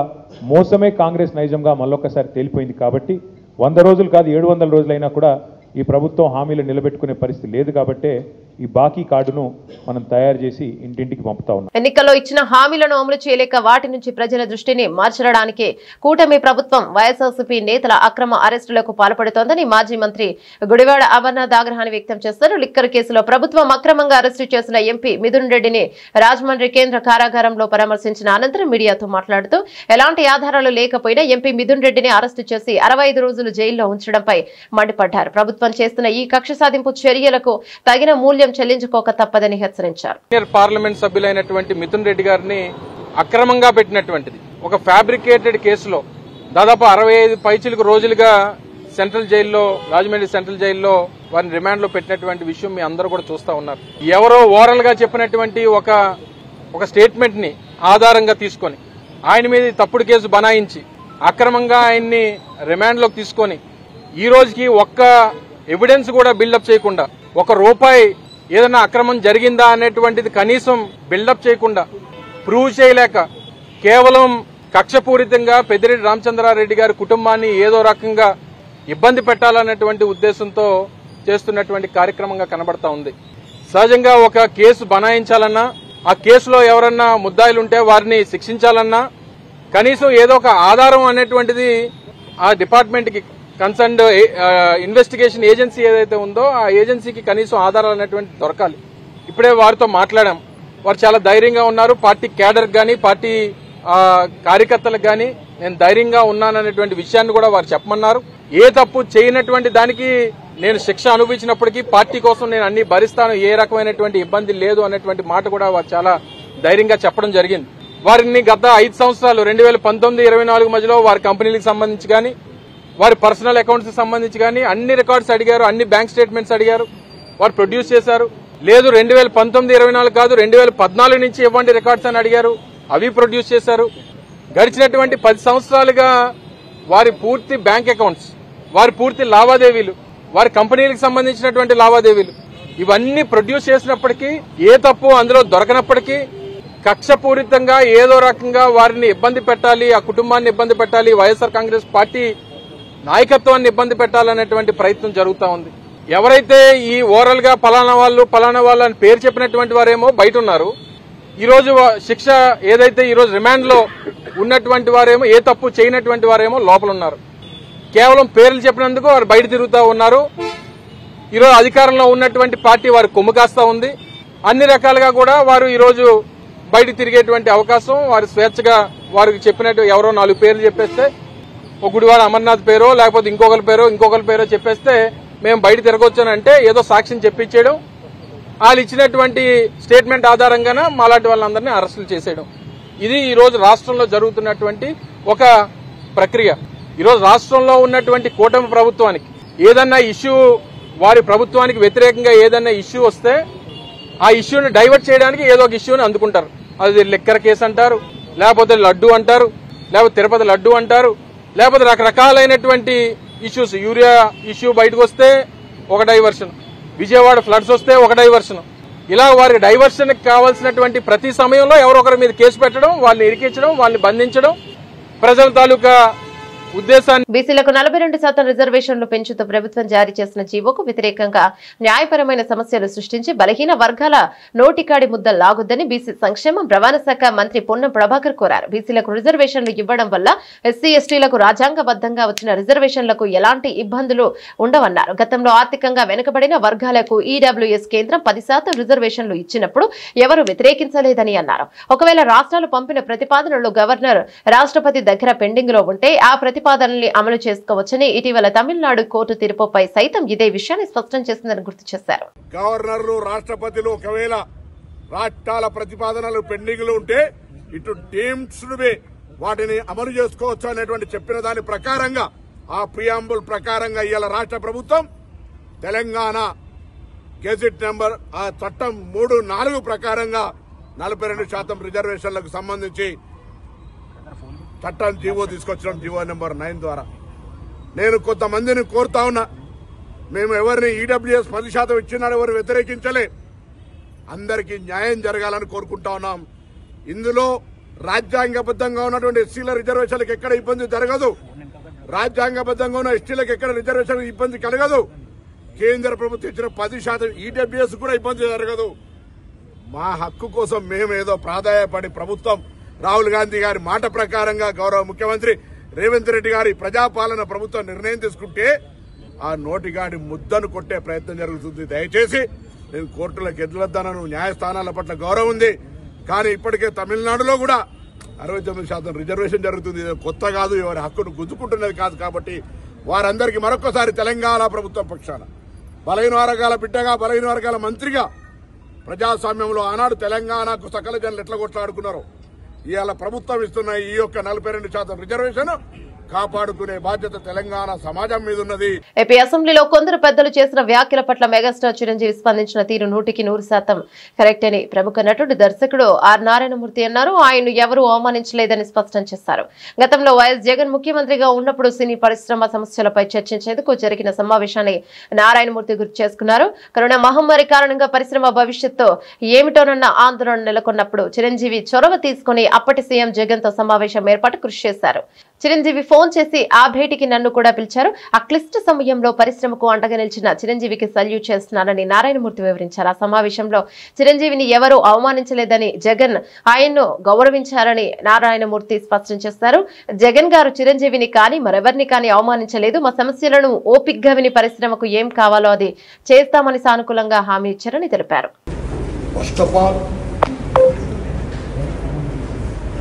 మోసమే కాంగ్రెస్ నైజంగా మళ్ళొక్కసారి తేలిపోయింది. కాబట్టి 100 రోజులు కాదు 700 రోజులైనా కూడా ఈ ప్రభుత్వం హామీలు నిలబెట్టుకునే పరిస్థితి లేదు. కాబట్టే ఈ బాకీ కార్డును మనం తయారు చేసి ఇంటింటికి పంపుతా ఉన్నాం. ఎన్నికల్లో ఇచ్చిన హామీలను అమలు చేయలేక వాటి నుంచి ప్రజల దృష్టిని మార్చడానికి కూటమి ప్రభుత్వం వైఎస్ఆర్సీపీ నేతల అక్రమ అరెస్టులకు పాల్పడుతోందని మాజీ మంత్రి గుడివాడ అమర్నాథ్ ఆగ్రహాన్ని వ్యక్తం చేశారు. లిక్కర్ కేసులో ప్రభుత్వం అక్రమంగా అరెస్టు చేసిన ఎంపీ మిథున్ రెడ్డిని రాజమండ్రి కేంద్ర కారాగారంలో పరామర్శించిన అనంతరం మీడియాతో మాట్లాడుతూ ఎలాంటి ఆధారాలు లేకపోయినా ఎంపీ మిథున్ రెడ్డిని అరెస్టు చేసి 65 రోజులు జైల్లో ఉంచడంపై మండిపడ్డారు. ప్రభుత్వం చేస్తున్న ఈ కక్ష సాధింపు చర్యలకు తగిన మూల్యం చెల్లించుకోక తప్పదని హెచ్చరించారు. పార్లమెంట్ సభ్యులైనటువంటి మిథున్ రెడ్డి గారిని అక్రమంగా పెట్టినటువంటిది ఒక ఫ్యాబ్రికేటెడ్ కేసులో దాదాపు 65 పైచిలకు రోజులుగా సెంట్రల్ జైల్లో, రాజమండ్రి సెంట్రల్ జైల్లో వారిని రిమాండ్ లో పెట్టినటువంటి విషయం మీ అందరూ కూడా చూస్తా ఉన్నారు. ఎవరో ఓరల్ గా చెప్పినటువంటి ఒక స్టేట్మెంట్ ని ఆధారంగా తీసుకొని ఆయన మీద తప్పుడు కేసు బనాయించి అక్రమంగా ఆయన్ని రిమాండ్ లోకి తీసుకొని ఈ రోజుకి ఒక్క ఎవిడెన్స్ కూడా బిల్డప్ చేయకుండా, ₹1 ఏదైనా అక్రమం జరిగిందా అనేటువంటిది కనీసం బిల్డప్ చేయకుండా, ప్రూవ్ చేయలేక కేవలం కక్షపూరితంగా పెద్దిరెడ్డి రామచంద్రారెడ్డి గారి కుటుంబాన్ని ఏదో రకంగా ఇబ్బంది పెట్టాలనేటువంటి ఉద్దేశంతో చేస్తున్నటువంటి కార్యక్రమంగా కనబడతా ఉంది. సహజంగా ఒక కేసు బనాయించాలన్నా, ఆ కేసులో ఎవరన్నా ముద్దాయిలుంటే వారిని శిక్షించాలన్నా కనీసం ఏదో ఒక ఆధారం అనేటువంటిది ఆ డిపార్ట్మెంట్ కి, కన్సర్న్డ్ ఇన్వెస్టిగేషన్ ఏజెన్సీ ఏదైతే ఉందో ఆ ఏజెన్సీకి కనీసం ఆధారాలు అనేటువంటి దొరకాలి. ఇప్పుడే వారితో మాట్లాడాం. వారు చాలా ధైర్యంగా ఉన్నారు. పార్టీ క్యాడర్ గానీ, పార్టీ కార్యకర్తలకు గానీ నేను ధైర్యంగా ఉన్నాననేటువంటి విషయాన్ని కూడా వారు చెప్పమన్నారు. ఏ తప్పు చేయనటువంటి దానికి నేను శిక్ష అనుభవించినప్పటికీ పార్టీ కోసం నేను అన్ని భరిస్తాను, ఏ రకమైనటువంటి ఇబ్బంది లేదు అనేటువంటి మాట కూడా వారు చాలా ధైర్యంగా చెప్పడం జరిగింది. వారిని గత 5 సంవత్సరాలు 2019-24 మధ్యలో వారి కంపెనీలకు సంబంధించి గానీ, వారి పర్సనల్ అకౌంట్స్ కి సంబంధించి గానీ అన్ని రికార్డ్స్ అడిగారు, అన్ని బ్యాంక్ స్టేట్మెంట్స్ అడిగారు, వారు ప్రొడ్యూస్ చేశారు. లేదు 2019-24 కాదు 2014 నుంచి ఇవ్వండి రికార్డ్స్ అని అడిగారు, అవి ప్రొడ్యూస్ చేశారు. గడిచినటువంటి 10 సంవత్సరాలుగా వారి పూర్తి బ్యాంక్ అకౌంట్స్, వారి పూర్తి లావాదేవీలు, వారి కంపెనీలకు సంబంధించినటువంటి లావాదేవీలు ఇవన్నీ ప్రొడ్యూస్ చేసినప్పటికీ ఏ తప్పు అందులో దొరకనప్పటికీ కక్షపూరితంగా ఏదో రకంగా వారిని ఇబ్బంది పెట్టాలి, ఆ కుటుంబాన్ని ఇబ్బంది పెట్టాలి, వైఎస్ఆర్ కాంగ్రెస్ పార్టీ నాయకత్వాన్ని ఇబ్బంది పెట్టాలనేటువంటి ప్రయత్నం జరుగుతూ ఉంది. ఎవరైతే ఈ ఓరల్ గా పలానా వాళ్ళు అని పేరు చెప్పినటువంటి వారేమో బయట ఉన్నారు. ఈ రోజు శిక్ష ఏదైతే ఈ రోజు రిమాండ్ లో ఉన్నటువంటి వారేమో, ఏ తప్పు చేయనటువంటి వారేమో లోపల ఉన్నారు. కేవలం పేర్లు చెప్పినందుకు వారు బయట తిరుగుతూ ఉన్నారు. ఈరోజు అధికారంలో ఉన్నటువంటి పార్టీ వారు కొమ్ము కాస్తా ఉంది. అన్ని రకాలుగా కూడా వారు ఈ రోజు బయట తిరిగేటువంటి అవకాశం, వారు స్వేచ్ఛగా వారికి చెప్పినట్టు ఎవరో 4 పేర్లు చెప్పేస్తే, ఒక గుడివాడ అమర్నాథ్ పేరో లేకపోతే ఇంకొకరి పేరో చెప్పేస్తే మేము బయట తిరగొచ్చానంటే ఏదో సాక్ష్యం చెప్పించేయడం, వాళ్ళు ఇచ్చినటువంటి స్టేట్మెంట్ ఆధారంగానే మాలాంటి వాళ్ళందరినీ అరెస్టులు చేసేయడం. ఇది ఈ రోజు రాష్ట్రంలో జరుగుతున్నటువంటి ఒక ప్రక్రియ. ఈరోజు రాష్ట్రంలో ఉన్నటువంటి కూటమి ప్రభుత్వానికి ఏదన్నా ఇష్యూ, వారి ప్రభుత్వానికి వ్యతిరేకంగా ఏదన్నా ఇష్యూ వస్తే ఆ ఇష్యూని డైవర్ట్ చేయడానికి ఏదో ఒక ఇష్యూని అందుకుంటారు. అది లిక్కర్ కేసు అంటారు, లేకపోతే లడ్డు అంటారు, లేకపోతే తిరుపతి లడ్డు అంటారు, లేకపోతే రకరకాలైనటువంటి ఇష్యూస్. యూరియా ఇష్యూ బయటకు వస్తే ఒక డైవర్షన్, విజయవాడ ఫ్లడ్స్ వస్తే ఒక డైవర్షన్. ఇలా వారి డైవర్షన్ కావాల్సినటువంటి ప్రతి సమయంలో ఎవరొకరి మీద కేసు పెట్టడం, వాళ్ళని ఇరికించడం, వాళ్ళని బంధించడం, ప్రజల తాలూకా ఉద్దేశాన్ని బీసీలకు 42% రిజర్వేషన్లు పెంచుతూ ప్రభుత్వం జారీ చేసిన జీవోకు వ్యతిరేకంగా న్యాయపరమైన సమస్యలు సృష్టించి బలహీన వర్గాల నోటికాడి ముద్ద లాగొద్దని బీసీ సంక్షేమం రవాణా శాఖ మంత్రి పొన్నం ప్రభాకర్ కోరారు. బీసీలకు రిజర్వేషన్లు ఇవ్వడం వల్ల ఎస్సీ ఎస్టీలకు రాజ్యాంగబద్ధంగా వచ్చిన రిజర్వేషన్లకు ఎలాంటి ఇబ్బందులు ఉండవన్నారు. గతంలో ఆర్థికంగా వెనుకబడిన వర్గాలకు ఈడబ్ల్యూఎస్ కేంద్రం 10% రిజర్వేషన్లు ఇచ్చినప్పుడు ఎవరు వ్యతిరేకించలేదని అన్నారు. ఒకవేళ రాష్ట్రాలు పంపిన ప్రతిపాదనలు గవర్నర్ రాష్ట్రపతి దగ్గర పెండింగ్ లో ఉంటే ఆ ప్రతిపాదనల్ని అమలు చేసుకోవచ్చని ఇటీవల తమిళనాడు కోర్టు తీర్పుపై సైతం ఇదే విషయాన్ని స్పష్టం చేసిందని గుర్తు చేశారు. గవర్నర్లు రాష్ట్రపతిలు ఒకవేళ రాష్ట్రాల ప్రతిపాదనలు పెండింగ్ లో ఉంటే ఇటు టీమ్స్ వాటిని అమలు చేసుకోవచ్చు అనేటువంటి చెప్పిన దాని ప్రకారంగా ఆ ప్రియాంబుల్ ప్రకారంగా ఇవాళ రాష్ట్ర ప్రభుత్వం తెలంగాణ గెజిట్ నెంబర్ ఆ చట్టం 3-4 ప్రకారంగా 42% రిజర్వేషన్లకు సంబంధించి చట్టాన్ని జీవో తీసుకొచ్చడం జీవో నెంబర్ 9 ద్వారా. నేను కొంతమందిని కోరుతా ఉన్నా, మేము ఎవరిని ఈడబ్ల్యూఎస్ 10% ఇచ్చినాడు ఎవరు వ్యతిరేకించలే, అందరికీ న్యాయం జరగాలని కోరుకుంటా ఉన్నాం. ఇందులో రాజ్యాంగబద్ధంగా ఉన్నటువంటి ఎస్సీల రిజర్వేషన్లకు ఎక్కడ ఇబ్బంది జరగదు, రాజ్యాంగబద్ధంగా ఉన్న ఎస్టీలకు ఎక్కడ రిజర్వేషన్ ఇబ్బంది కలగదు, కేంద్ర ప్రభుత్వం ఇచ్చిన 10% ఈడబ్ల్యూఎస్ కూడా ఇబ్బంది జరగదు. మా హక్కు కోసం మేమేదో ప్రాధాయపడి ప్రభుత్వం రాహుల్ గాంధీ గారి మాట ప్రకారంగా గౌరవ ముఖ్యమంత్రి రేవంత్ రెడ్డి గారి ప్రజాపాలన ప్రభుత్వం నిర్ణయం తీసుకుంటే ఆ నోటిగాడి ముద్దను కొట్టే ప్రయత్నం జరుగుతుంది. దయచేసి నేను కోర్టులకు ఎదులొద్దనను, న్యాయస్థానాల పట్ల గౌరవం ఉంది. కానీ ఇప్పటికే తమిళనాడులో కూడా 69% రిజర్వేషన్ జరుగుతుంది. కొత్త కాదు, ఎవరి హక్కును గుంజుకుంటున్నది కాదు. కాబట్టి వారందరికీ మరొకసారి తెలంగాణ ప్రభుత్వం పక్షాన బలహీన వర్గాల బిడ్డగా, బలహీన వర్గాల మంత్రిగా ప్రజాస్వామ్యంలో ఆనాడు తెలంగాణకు సకల జనులు ఎట్లా కొట్లాడుకున్నారో ఇవాళ ప్రభుత్వం ఇస్తున్న ఈ యొక్క 42% రిజర్వేషన్ కాపాడుకునే బాధ్యత తెలంగాణ సమాజం మీద ఉన్నది. ఏపీ అసెంబ్లీలో కొందరు పెద్దలు చేసిన వ్యాఖ్యల పట్ల మెగాస్టార్ చిరంజీవి స్పందించిన తీరు 100% కరెక్ట్ అని ప్రముఖ నటుడు దర్శకుడు ఆర్ నారాయణమూర్తి అన్నారు. ఆయన ఎవరూ అవమానించలేదని స్పష్టం చేశారు. గతంలో వైఎస్ జగన్ ముఖ్యమంత్రిగా ఉన్నప్పుడు సినీ పరిశ్రమ సమస్యలపై చర్చించేందుకు జరిగిన సమావేశాన్ని నారాయణమూర్తి గుర్తు చేసుకున్నారు. కరోనా మహమ్మారి కారణంగా పరిశ్రమ భవిష్యత్తు ఏమిటోనన్న ఆందోళన నెలకొన్నప్పుడు చిరంజీవి చొరవ తీసుకుని అప్పటి సీఎం జగన్ తో సమావేశం ఏర్పాటు కృషి చేశారు. చిరంజీవి ఫోన్ చేసి ఆ భేటీకి నన్ను కూడా పిలిచారు. ఆ క్లిష్ట సమయంలో పరిశ్రమకు అండగా నిలిచిన చిరంజీవికి సల్యూట్ చేస్తున్నానని నారాయణమూర్తి వివరించారు. ఆ సమావేశంలో చిరంజీవిని ఎవరూ అవమానించలేదని, జగన్ ఆయన్ను గౌరవించారని నారాయణమూర్తి స్పష్టం చేశారు. జగన్ గారు చిరంజీవిని కానీ మరెవరిని కానీ అవమానించలేదు. మా సమస్యలను ఓపిగ్గా విని పరిశ్రమకు ఏం కావాలో అది చేస్తామని సానుకూలంగా హామీ ఇచ్చారని తెలిపారు.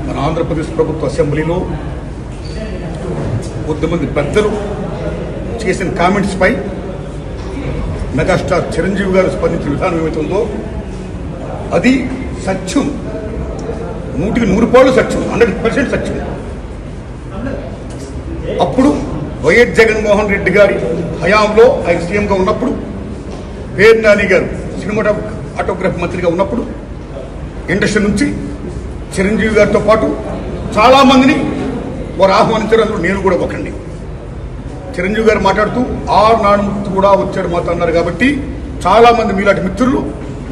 మన ఆంధ్రప్రదేశ్ ప్రభుత్వ అసెంబ్లీలో కొద్దిమంది పెద్దలు చేసిన కామెంట్స్ పై మెగాస్టార్ చిరంజీవి గారు స్పందించిన విధానం ఏమైతుందో అది సత్యం, 100% సత్యం, 100% సత్యం. అప్పుడు వైఎస్ జగన్మోహన్ రెడ్డి గారి హయాంలో ఆయన సీఎంగా ఉన్నప్పుడు, పేరు నాని గారు సినిమాటోగ్రఫీ మంత్రిగా ఉన్నప్పుడు ఇండస్ట్రీ నుంచి చిరంజీవి గారితో పాటు చాలా మందిని వారు ఆహ్వానించారు. అందులో నేను కూడా ఒకండి. చిరంజీవి గారు మాట్లాడుతూ ఆర్ నారాయణమూర్తి కూడా వచ్చాడు మాతో అన్నారు. కాబట్టి చాలా మంది మీలాంటి మిత్రులు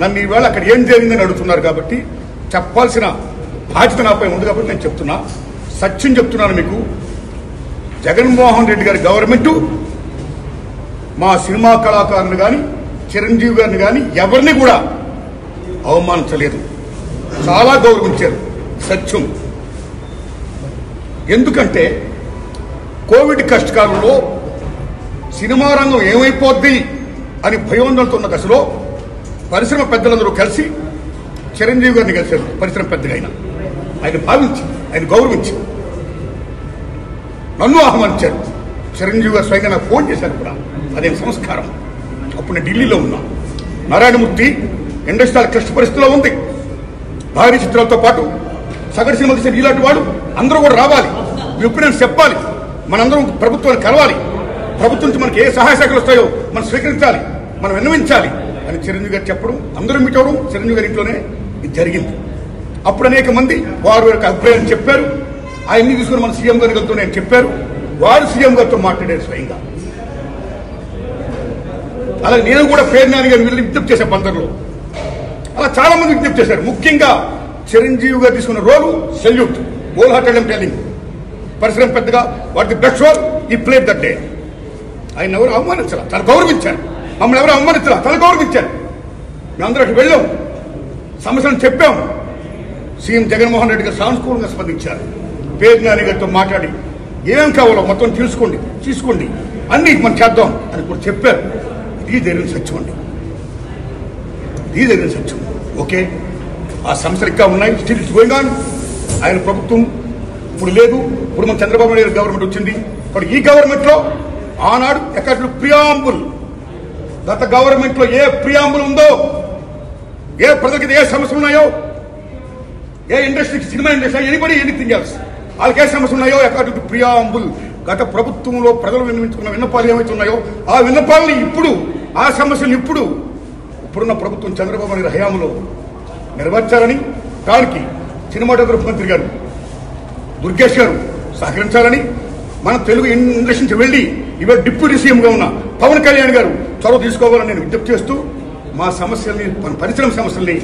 నన్ను ఈవేళ అక్కడ ఏం జరిగిందని అడుగుతున్నారు. కాబట్టి చెప్పాల్సిన బాధ్యత నాపై ఉంది. కాబట్టి నేను చెప్తున్నా, సత్యం చెప్తున్నాను మీకు. జగన్మోహన్ రెడ్డి గారి గవర్నమెంట్ మా సినిమా కళాకారులు కానీ చిరంజీవి గారిని కానీ ఎవరిని కూడా అవమానించలేదు, చాలా గౌరవించారు. సత్యం. ఎందుకంటే కోవిడ్ కష్టకాలంలో సినిమా రంగం ఏమైపోద్ది అని భయోందనతో ఉన్న దశలో పరిశ్రమ పెద్దలందరూ కలిసి చిరంజీవి గారిని కలిశారు. పరిశ్రమ పెద్దగా ఆయన భావించి, ఆయన గౌరవించి నన్ను ఆహ్వానించారు. చిరంజీవి గారు స్వయంగా నాకు ఫోన్ చేశారు కూడా. అదే సంస్కారం. అప్పుడు నేను ఢిల్లీలో ఉన్నా. నారాయణమూర్తి ఇండస్ట్రీ క్లిష్ట పరిస్థితిలో ఉంది. భారీ చిత్రాలతో పాటు సగటు సినిమా తీసిన ఇలాంటి వాడు అందరూ కూడా రావాలి, మీ ఒపీనియన్స్ చెప్పాలి, మనందరం ప్రభుత్వాన్ని కలవాలి, ప్రభుత్వం నుంచి మనకి ఏ సహాయ శాఖలు వస్తాయో మనం స్వీకరించాలి, మనం విన్నవించాలి అని చిరంజీవి గారు చెప్పడం, అందరూ మీట్ అవడం చిరంజీవి గారి ఇంట్లోనే ఇది జరిగింది. అప్పుడు అనేక మంది వారు యొక్క అభిప్రాయాన్ని చెప్పారు. ఆయన్ని తీసుకుని మన సీఎం గారి గారితో నేను చెప్పారు. వారు సీఎం గారితో మాట్లాడారు స్వయంగా. అలాగే నేను కూడా పేరు నాని గారిని వెళ్ళి విజ్ఞప్తి చేశాను బందర్లో. అలా చాలా మంది విజ్ఞప్తి చేశారు. ముఖ్యంగా చిరంజీవి గారు తీసుకున్న రోలు salute, whole hearted I'm telling. పరిశ్రమ పెద్దగా వాటి బెస్ట్ రోల్ ఈ ప్లేట్ దట్ డే. ఆయన ఎవరు అవమానించాల, తను గౌరవించారు. మమ్మల్ని ఎవరు అవమానించాల, తను గౌరవించారు. మేమందరూ అటు వెళ్ళాం, సమస్యలను చెప్పాం. సీఎం జగన్మోహన్ రెడ్డి గారు సానుకూలంగా స్పందించారు. పేరు నాని గారితో మాట్లాడి ఏం కావాలో మొత్తం తీసుకోండి అన్ని మనం చేద్దాం అని కూడా చెప్పారు. ఇది జరిగిన సత్యం అండి, ఇది జరిగిన సత్యం. ఓకే, ఆ సమస్యలు ఇంకా ఉన్నాయి, స్టిల్ ఇట్స్ గోయింగ్ ఆన్. ఆయన ప్రభుత్వం ఇప్పుడు లేదు, ఇప్పుడు మన చంద్రబాబు నాయుడు గవర్నమెంట్ వచ్చింది. ఇప్పుడు ఈ గవర్నమెంట్ లో ఆనాడు ఎక్కడ ప్రియాంబుల్, గత గవర్నమెంట్ లో ఏ ప్రియాంబుల్ ఉందో, ఏ ప్రజలకి ఏ సమస్యలు ఉన్నాయో, ఏ ఇండస్ట్రీకి, cinema industry, anybody anything else, వాళ్ళకి ఏ సమస్యలు ఉన్నాయో అకార్డింగ్ టు ప్రియాంబుల్ గత ప్రభుత్వంలో ప్రజలు విన్నవించుకున్న విన్నపాలు ఏమైతే ఉన్నాయో ఆ విన్నపాలని ఇప్పుడు, ఆ సమస్యలు ఇప్పుడున్న ప్రభుత్వం చంద్రబాబు నాయుడు హయాంలో నెరవేర్చాలని, దానికి సినిమాటోగ్రఫీ మంత్రి గారు దుర్గేష్ గారు సహకరించాలని, మన తెలుగు ఇండస్ట్రీ నుంచి వెళ్లి ఇవాళ డిప్యూటీ సీఎంగా ఉన్న పవన్ కళ్యాణ్ గారు చొరవ తీసుకోవాలని నేను విజ్ఞప్తి చేస్తూ, మా సమస్యల్ని, మన పరిశ్రమ సమస్యల్ని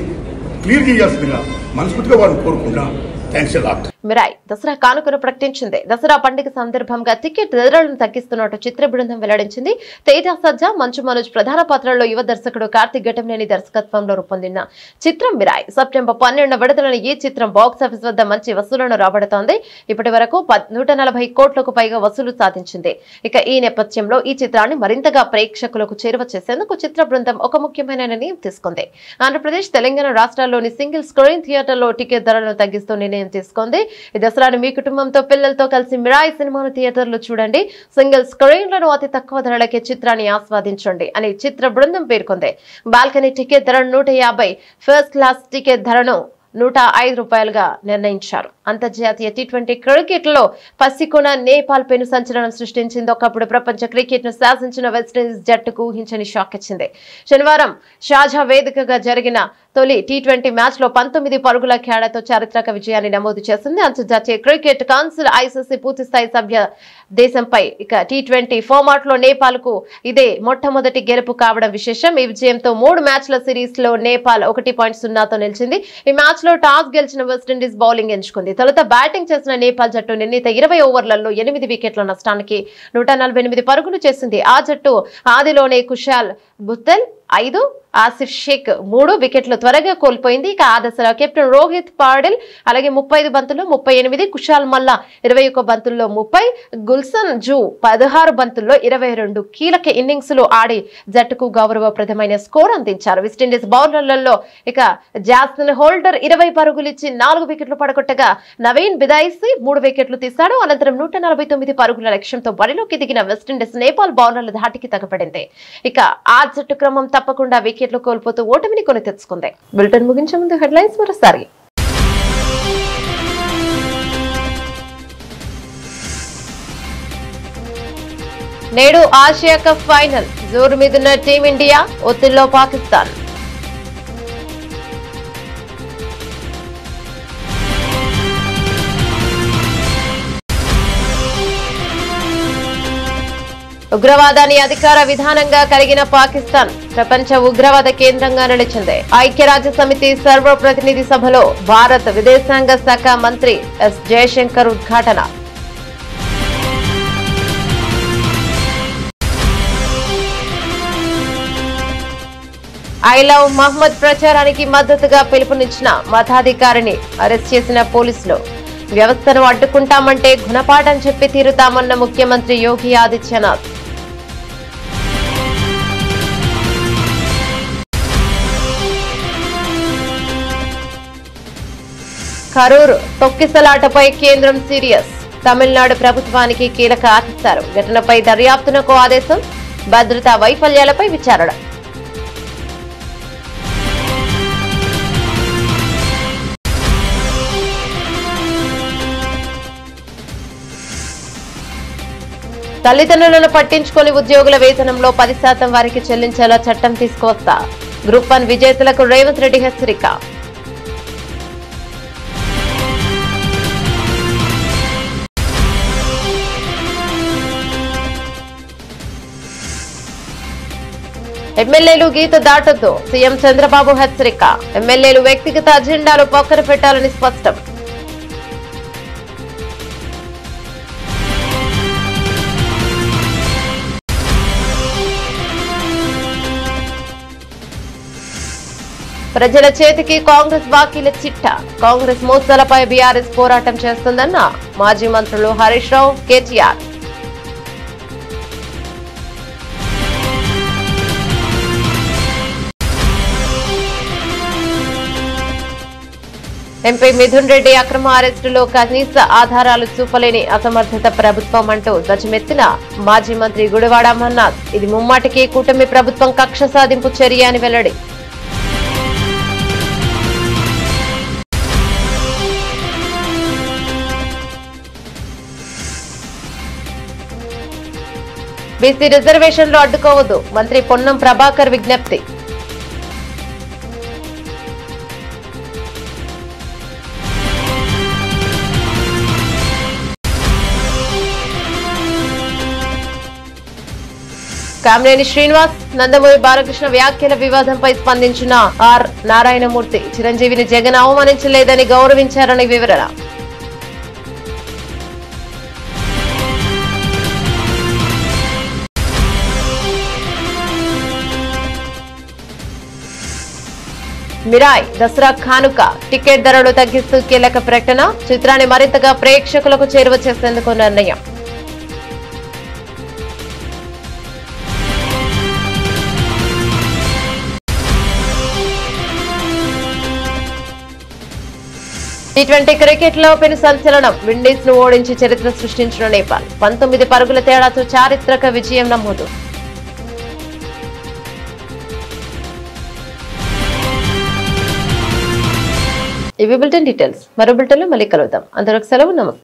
క్లియర్ చేయాల్సిందిగా మనస్ఫూర్తిగా వారిని కోరుకుంటున్నాం. Thanks a lot. Mirai Dasara కానుకను ప్రకటించింది. దసరా పండుగ సందర్భంగా టికెట్ ధరలను తగ్గిస్తున్నట్టు చిత్ర బృందం వెల్లడించింది. తేజ సజ్జా, మంచు మనోజ్ ప్రధాన పాత్రల్లో యువ దర్శకుడు కార్తిక్ ఘటంనేని దర్శకత్వంలో రూపొందిన చిత్రం మిరాయ్ సెప్టెంబర్ 12న విడుదలైన ఈ చిత్రం బాక్సాఫీస్ వద్ద మంచి వసూళ్లను రాబడుతోంది. ఇప్పటి వరకు 140 కోట్లకు పైగా వసూలు సాధించింది. ఇక ఈ నేపథ్యంలో ఈ చిత్రాన్ని మరింతగా ప్రేక్షకులకు చేరువ చేసేందుకు చిత్ర బృందం ఒక ముఖ్యమైన నిర్ణయం తీసుకుంది. ఆంధ్రప్రదేశ్, తెలంగాణ రాష్ట్రాల్లోని సింగిల్ స్క్రీన్ థియేటర్లో టికెట్ ధరలను తగ్గిస్తూ నిర్ణయం తీసుకుంది. ఈ దసరాను మీ కుటుంబంతో, పిల్లలతో కలిసి మిరాయ్ సినిమాను థియేటర్లో చూడండి. సింగిల్ స్క్రీన్లను అతి తక్కువ ధరలకే చిత్రాన్ని ఆస్వాదించండి అని చిత్ర బృందం పేర్కొంది. బాల్కనీ టికెట్ ధరను 150, ఫస్ట్ క్లాస్ టికెట్ ధరను 105 రూపాయలుగా నిర్ణయించారు. అంతర్జాతీయ టీ20 క్రికెట్ లో పసికొన నేపాల్ పెను సంచలనం సృష్టించింది. ఒకప్పుడు ప్రపంచ క్రికెట్ ను శాసించిన వెస్టిండీస్ జట్టుకు ఊహించని షాక్ ఇచ్చింది. శనివారం షార్జా వేదికగా జరిగిన తొలి టీ20 మ్యాచ్ లో 19 పరుగుల తేడాతో చారిత్రక విజయాన్ని నమోదు చేసింది. అంతర్జాతీయ క్రికెట్ కౌన్సిల్ ఐసీసీ పూర్తిస్థాయి సభ్య దేశంపై ఇక టీ20 ఫార్మాట్ లో నేపాల్ కు ఇదే మొట్టమొదటి గెలుపు కావడం విశేషం. ఈ విజయంతో 3 మ్యాచ్ల సిరీస్ లో నేపాల్ 1.0తో నిలిచింది. ఈ మ్యాచ్ లో టాస్ గెలిచిన వెస్టిండీస్ బౌలింగ్ ఎంచుకుంది. తొలుత బ్యాటింగ్ చేసిన నేపాల్ జట్టు నిర్ణీత 20 ఓవర్లలో 8 వికెట్ల నష్టానికి 148 పరుగులు చేసింది. ఆ జట్టు ఆదిలోనే కుశాల్ బుత్తెల్ 5, ఆసిఫ్ షేక్ 3 వికెట్లు త్వరగా కోల్పోయింది. ఇక ఆ దశలో కెప్టెన్ రోహిత్ పాడిల్ అలాగే 35 బంతుల్లో 38, కుశాల్ మల్లా 21 బంతుల్లో 30, గుల్సన్ జూ 16 బంతుల్లో 22 కీలక ఇన్నింగ్స్లు ఆడి జట్టుకు గౌరవప్రదమైన స్కోర్ అందించారు. వెస్టిండీస్ బౌలర్లలో ఇక జాస్మిన్ హోల్డర్ 20 పరుగులిచ్చి 4 వికెట్లు పడగొట్టగా నవీన్ బిదాయిసి 3 వికెట్లు తీశాడు. అనంతరం 149 పరుగుల లక్ష్యంతో బరిలోకి దిగిన వెస్టిండీస్ నేపాల్ బౌలర్ల ధాటికి తగపడింది. ఇక ఆ జట్టు క్రమం తప్పకుండా వికెట్లు కోల్పోతూ ఓటమిని కొని తెచ్చుకుంది. బులెటిన్ ముగించే ముందు హెడ్లైన్స్ మరోసారి. నేడు ఆసియా కప్ ఫైనల్, జోరు మీదున్న టీమిండియా, ఒత్తిడిలో పాకిస్తాన్. ఉగ్రవాదాన్ని అధికార విధానంగా కలిగిన పాకిస్తాన్ ప్రపంచ ఉగ్రవాద కేంద్రంగా నిలిచింది. ఐక్యరాజ్య సమితి సర్వప్రతినిధి సభలో భారత విదేశాంగ శాఖ మంత్రి ఎస్ జయశంకర్ ఉద్ఘాటన. ఐ లవ్ మహ్మద్ ప్రచారానికి మద్దతుగా పిలుపునిచ్చిన మతాధికారిని అరెస్ట్ చేసిన పోలీసులు. వ్యవస్థను అడ్డుకుంటామంటే గుణపాఠం చెప్పి తీరుతామన్న ముఖ్యమంత్రి యోగి ఆదిత్యనాథ్. కరూరు తొక్కిసలాటపై కేంద్రం సీరియస్, తమిళనాడు ప్రభుత్వానికి కీలక ఆదేశాలు. ఘటనపై దర్యాప్తునకు ఆదేశం, భద్రతా వైఫల్యాలపై విచారణ. తల్లిదండ్రులను పట్టించుకొని ఉద్యోగుల వేతనంలో 10% వారికి చెల్లించేలా చట్టం తీసుకువస్తా. గ్రూప్ 1 విజేతలకు రేవంత్ రెడ్డి హెచ్చరిక. ఎమ్మెల్యేలు గీత దాటొద్దు, సీఎం చంద్రబాబు హెచ్చరిక. ఎమ్మెల్యేలు వ్యక్తిగత అజెండాలు పక్కన పెట్టాలని స్పష్టం. ప్రజల చేతికి కాంగ్రెస్ బాకీల చిట్ట. కాంగ్రెస్ మోసాలపై బీఆర్ఎస్ పోరాటం చేస్తుందన్న మాజీ మంత్రులు హరీష్ రావు, కేటీఆర్. ఎంపీ మిథున్ రెడ్డి అక్రమ అరెస్టులో కనీస ఆధారాలు చూపలేని అసమర్థత ప్రభుత్వం అంటూ ధ్వజమెత్తిన మాజీ మంత్రి గుడివాడ అమర్నాథ్. ఇది ముమ్మాటికి కూటమి ప్రభుత్వం కక్ష సాధింపు చర్య అని వెల్లడి. బీసీ రిజర్వేషన్లు అడ్డుకోవద్దు, మంత్రి పొన్నం ప్రభాకర్ విజ్ఞప్తి. కామినేని శ్రీనివాస్, నందమూరి బాలకృష్ణ వ్యాఖ్యల వివాదంపై స్పందించిన ఆర్ నారాయణమూర్తి. చిరంజీవిని జగన్ అవమానించలేదని గౌరవించారని వివరణ. మిరాయ్ దసరా కానుక టికెట్ ధరలు తగ్గిస్తూ కీలక ప్రకటన. చిత్రాన్ని మరింతగా ప్రేక్షకులకు చేరువ చేసేందుకు నిర్ణయం. T20 క్రికెట్ లో పెను సంచలనం. విండీస్ ను ఓడించి చరిత్ర సృష్టించిన నేపాల్ 19 పరుగుల తేడాతో చారిత్రక విజయం నమోదు. ఇవి బులెటిన్ డీటెయిల్స్. మరో బులెటిన్ లో మళ్ళీ కలుద్దాం. అందరికి సెలవు. నమస్తే.